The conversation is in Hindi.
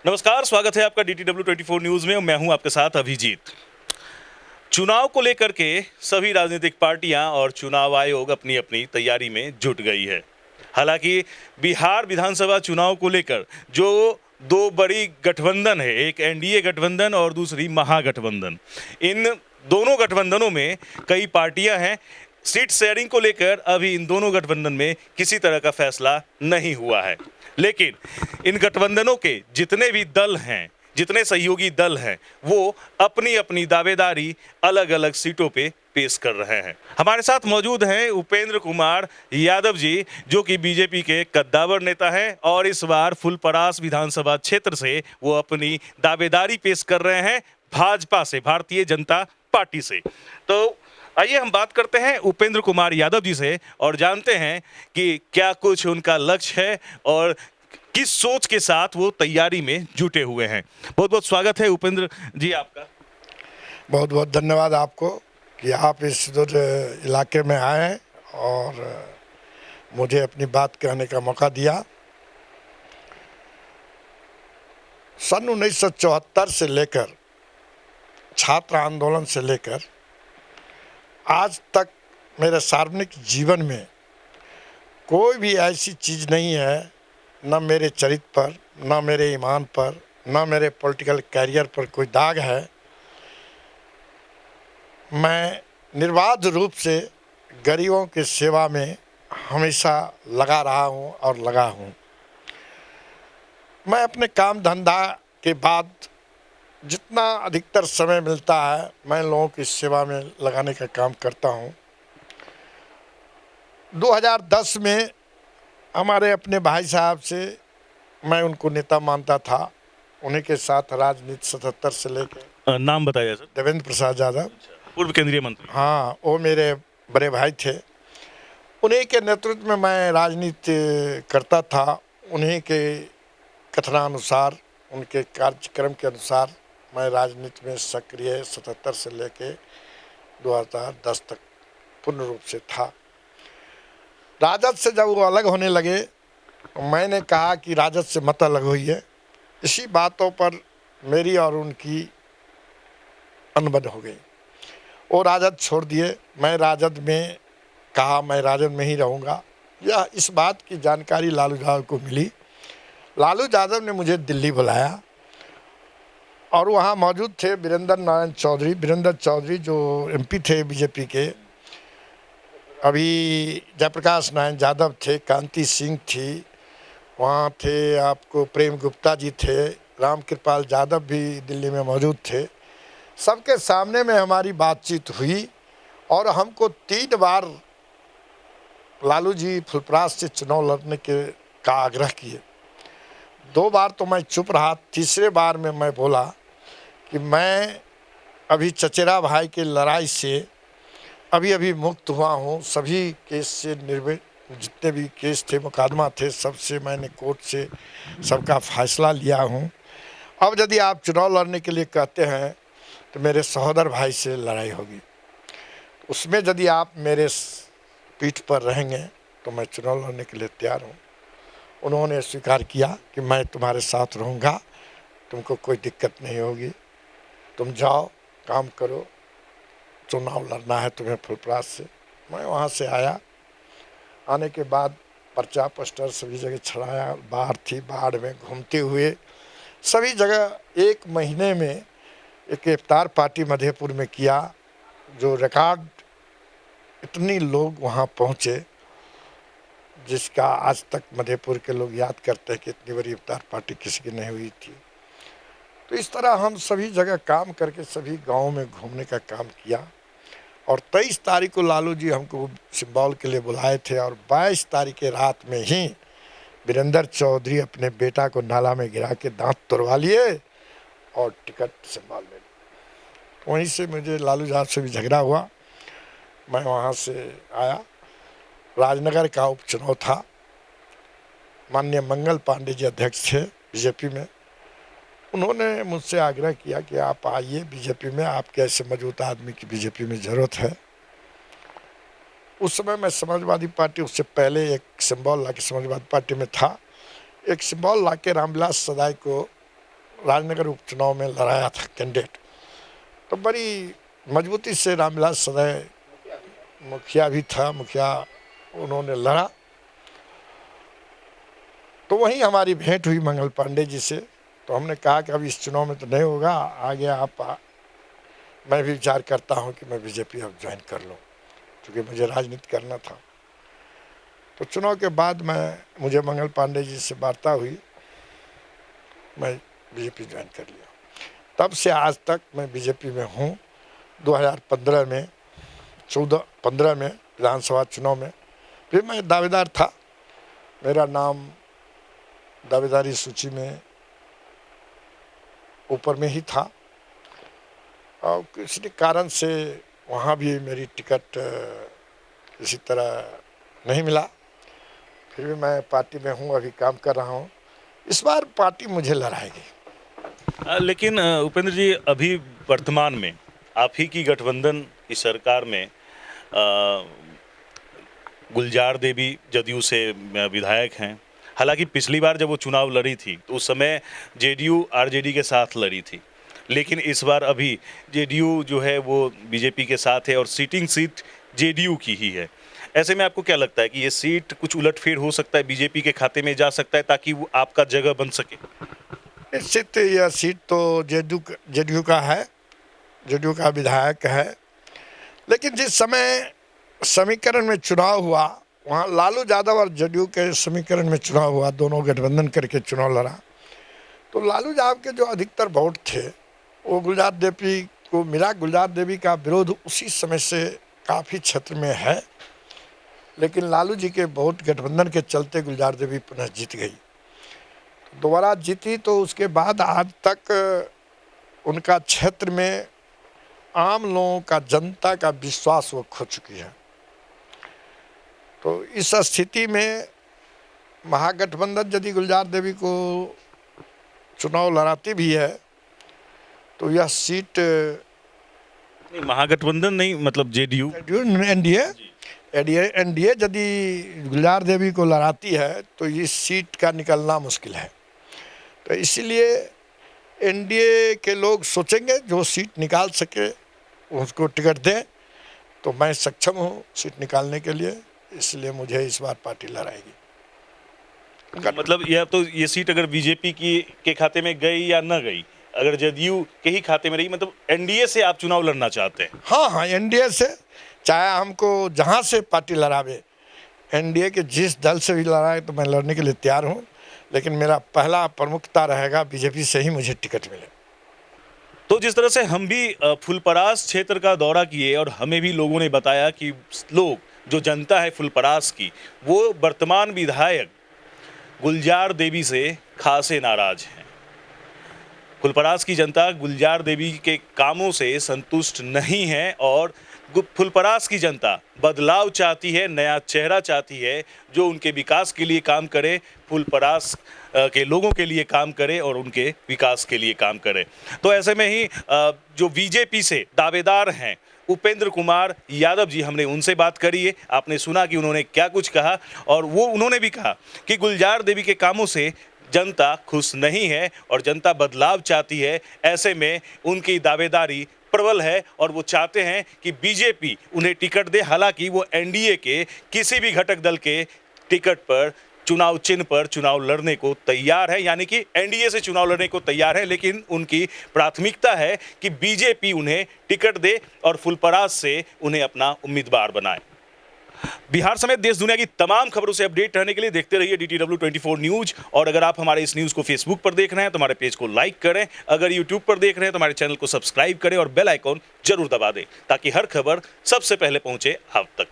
नमस्कार, स्वागत है आपका DTW 24 न्यूज में। मैं हूं आपके साथ अभिजीत। चुनाव को लेकर के सभी राजनीतिक पार्टियां और चुनाव आयोग अपनी अपनी तैयारी में जुट गई है। हालांकि बिहार विधानसभा चुनाव को लेकर जो दो बड़ी गठबंधन है, एक एनडीए गठबंधन और दूसरी महागठबंधन, इन दोनों गठबंधनों में कई पार्टियां हैं। सीट शेयरिंग को लेकर अभी इन दोनों गठबंधन में किसी तरह का फैसला नहीं हुआ है, लेकिन इन गठबंधनों के जितने भी दल हैं, जितने सहयोगी दल हैं, वो अपनी अपनी दावेदारी अलग अलग सीटों पे पेश कर रहे हैं। हमारे साथ मौजूद हैं उपेंद्र कुमार यादव जी, जो कि बीजेपी के कद्दावर नेता हैं और इस बार फुलपरास विधानसभा क्षेत्र से वो अपनी दावेदारी पेश कर रहे हैं भाजपा से, भारतीय जनता पार्टी से। तो आइए हम बात करते हैं उपेंद्र कुमार यादव जी से और जानते हैं कि क्या कुछ उनका लक्ष्य है और किस सोच के साथ वो तैयारी में जुटे हुए हैं। बहुत बहुत स्वागत है उपेंद्र जी आपका। बहुत बहुत धन्यवाद आपको कि आप इस इलाके में आए हैं और मुझे अपनी बात कहने का मौका दिया। सन 1974 से लेकर छात्र आंदोलन से लेकर आज तक मेरे सार्वजनिक जीवन में कोई भी ऐसी चीज़ नहीं है, न मेरे चरित्र पर, न मेरे ईमान पर, न मेरे पॉलिटिकल कैरियर पर कोई दाग है। मैं निर्बाध रूप से गरीबों की सेवा में हमेशा लगा रहा हूं और लगा हूं। मैं अपने काम धंधा के बाद जितना अधिकतर समय मिलता है मैं लोगों की सेवा में लगाने का काम करता हूं। 2010 में हमारे अपने भाई साहब से मैं उनको नेता मानता था, उन्हीं के साथ राजनीति 77 से लेकर। नाम बताइए सर। देवेंद्र प्रसाद यादव, पूर्व केंद्रीय मंत्री। हाँ, वो मेरे बड़े भाई थे। उन्हीं के नेतृत्व में मैं राजनीति करता था। उन्हीं के कथनानुसार, उनके कार्यक्रम के अनुसार मैं राजनीति में सक्रिय 77 से लेके 2010 तक पूर्ण रूप से था। राजद से जब वो अलग होने लगे मैंने कहा कि राजद से मत अलग होइए। इसी बातों पर मेरी और उनकी अनबन हो गई। वो राजद छोड़ दिए, मैं राजद में कहा मैं राजद में ही रहूँगा। यह इस बात की जानकारी लालू यादव को मिली। लालू यादव ने मुझे दिल्ली बुलाया और वहाँ मौजूद थे वीरेंद्र नारायण चौधरी। वीरेंद्र चौधरी जो एमपी थे बीजेपी के, अभी जयप्रकाश नारायण यादव थे, कांति सिंह थी, वहाँ थे आपको प्रेम गुप्ता जी थे, राम कृपाल यादव भी दिल्ली में मौजूद थे। सबके सामने में हमारी बातचीत हुई और हमको 3 बार लालू जी फुलपरास से चुनाव लड़ने का आग्रह किए। 2 बार तो मैं चुप रहा। तीसरे बार में मैं बोला कि मैं अभी चचेरा भाई की लड़ाई से अभी मुक्त हुआ हूँ। सभी केस से जितने भी केस थे, मुकदमा थे, सबसे मैंने कोर्ट से सबका फैसला लिया हूँ। अब यदि आप चुनाव लड़ने के लिए कहते हैं तो मेरे सहोदर भाई से लड़ाई होगी, उसमें यदि आप मेरे पीठ पर रहेंगे तो मैं चुनाव लड़ने के लिए तैयार हूँ। उन्होंने स्वीकार किया कि मैं तुम्हारे साथ रहूँगा, तुमको कोई दिक्कत नहीं होगी, तुम जाओ काम करो, चुनाव लड़ना है तुम्हें फुलपरास से। मैं वहाँ से आया। आने के बाद पर्चा पोस्टर सभी जगह छड़ाया। बाहर थी, बाढ़ में घूमते हुए सभी जगह 1 महीने में एक इफ्तार पार्टी मधेपुर में किया, जो रिकॉर्ड इतनी लोग वहाँ पहुँचे जिसका आज तक मधेपुर के लोग याद करते हैं कि इतनी बड़ी इफ्तार पार्टी किसी की नहीं हुई थी। तो इस तरह हम सभी जगह काम करके सभी गाँव में घूमने का काम किया और 23 तारीख को लालू जी हमको सिंबल के लिए बुलाए थे और 22 तारीख के रात में ही वीरेंद्र चौधरी अपने बेटा को नाला में गिरा के दांत तोड़वा लिए और टिकट सिंबल में। वहीं से मुझे लालू यादव से भी झगड़ा हुआ। मैं वहाँ से आया। राजनगर का उपचुनाव था। माननीय मंगल पांडे जी अध्यक्ष थे बीजेपी में। उन्होंने मुझसे आग्रह किया कि आप आइए बीजेपी में, आपके ऐसे मजबूत आदमी की बीजेपी में ज़रूरत है। उस समय मैं समाजवादी पार्टी, उससे पहले एक सिंबल ला के समाजवादी पार्टी में था। एक सिंबल ला के रामविलास सदाई को राजनगर उपचुनाव में लड़ाया था कैंडिडेट, तो बड़ी मजबूती से रामविलास सदैव मुखिया भी था, मुखिया उन्होंने लड़ा। तो वहीं हमारी भेंट हुई मंगल पांडे जी से। तो हमने कहा कि अब इस चुनाव में तो नहीं होगा, आगे मैं भी विचार करता हूं कि मैं बीजेपी अब ज्वाइन कर लूं, क्योंकि मुझे राजनीति करना था। तो चुनाव के बाद मुझे मंगल पांडे जी से वार्ता हुई, मैं बीजेपी ज्वाइन कर लिया। तब से आज तक मैं बीजेपी में हूँ। 2015 में 15 में विधानसभा चुनाव में फिर मैं दावेदार था, मेरा नाम दावेदारी सूची में ऊपर में ही था, और किसी कारण से वहाँ भी मेरी टिकट किसी तरह नहीं मिला। फिर भी मैं पार्टी में हूँ, अभी काम कर रहा हूँ। इस बार पार्टी मुझे लड़ाएगी। लेकिन उपेंद्र जी, अभी वर्तमान में आप ही की गठबंधन की सरकार में गुलजार देवी जदयू से विधायक हैं। हालांकि पिछली बार जब वो चुनाव लड़ी थी तो उस समय जेडीयू आरजेडी के साथ लड़ी थी, लेकिन इस बार अभी जेडीयू जो है वो बीजेपी के साथ है और सीटिंग सीट जेडीयू की ही है। ऐसे में आपको क्या लगता है कि ये सीट कुछ उलटफेर हो सकता है, बीजेपी के खाते में जा सकता है ताकि वो आपका जगह बन सके? निश्चित यह सीट तो जेडीयू का है, जेडीयू का विधायक है। लेकिन जिस समय समीकरण में चुनाव हुआ, वहाँ लालू यादव और जेडीयू के समीकरण में चुनाव हुआ, दोनों गठबंधन करके चुनाव लड़ा, तो लालू यादव के जो अधिकतर वोट थे वो गुलजार देवी को मिला। गुलजार देवी का विरोध उसी समय से काफ़ी क्षेत्र में है, लेकिन लालू जी के वोट गठबंधन के चलते गुलजार देवी पुनः जीत गई। दोबारा जीती तो उसके बाद आज तक उनका क्षेत्र में आम लोगों का, जनता का विश्वास वो खो चुकी है। तो इस स्थिति में महागठबंधन यदि गुलजार देवी को चुनाव लड़ाती भी है तो यह सीट नहीं, महागठबंधन नहीं, मतलब जेडीयू एनडीए यदि गुलजार देवी को लड़ाती है तो इस सीट का निकलना मुश्किल है। तो इसीलिए एनडीए के लोग सोचेंगे जो सीट निकाल सके उसको टिकट दें, तो मैं सक्षम हूँ सीट निकालने के लिए, इसलिए मुझे इस बार पार्टी लड़ाएगी। मतलब यह तो ये सीट अगर बीजेपी के खाते में गई या न गई, अगर जदयू के ही खाते में रही, मतलब एनडीए से आप चुनाव लड़ना चाहते हैं? हाँ, एनडीए से, चाहे हमको जहाँ से पार्टी लड़ावे, एनडीए के जिस दल से भी लड़ाए तो मैं लड़ने के लिए तैयार हूँ, लेकिन मेरा पहला प्रमुखता रहेगा बीजेपी से ही मुझे टिकट मिले। तो जिस तरह से हम भी फुलपरास क्षेत्र का दौरा किए और हमें भी लोगों ने बताया कि लोग, जो जनता है फुलपरास की, वो वर्तमान विधायक गुलजार देवी से खासे नाराज हैं। फुलपरास की जनता गुलजार देवी के कामों से संतुष्ट नहीं है और फुलपरास की जनता बदलाव चाहती है, नया चेहरा चाहती है जो उनके विकास के लिए काम करे, फुलपरास के लोगों के लिए काम करे और उनके विकास के लिए काम करे। तो ऐसे में ही जो बीजेपी से दावेदार हैं उपेंद्र कुमार यादव जी, हमने उनसे बात करी है। आपने सुना कि उन्होंने क्या कुछ कहा, और वो उन्होंने भी कहा कि गुलजार देवी के कामों से जनता खुश नहीं है और जनता बदलाव चाहती है। ऐसे में उनकी दावेदारी प्रबल है और वो चाहते हैं कि बीजेपी उन्हें टिकट दे। हालांकि वो एनडीए के किसी भी घटक दल के टिकट पर, चुनाव चिन्ह पर चुनाव लड़ने को तैयार है, यानी कि एनडीए से चुनाव लड़ने को तैयार है, लेकिन उनकी प्राथमिकता है कि बीजेपी उन्हें टिकट दे और फुलपरास से उन्हें अपना उम्मीदवार बनाए। बिहार समेत देश दुनिया की तमाम खबरों से अपडेट रहने के लिए देखते रहिए DTW 24 न्यूज। और अगर आप हमारे इस न्यूज को फेसबुक पर देख रहे हैं तो हमारे पेज को लाइक करें, अगर यूट्यूब पर देख रहे हैं तो हमारे चैनल को सब्सक्राइब करें और बेल आइकॉन जरूर दबा दें ताकि हर खबर सबसे पहले पहुंचे आप तक।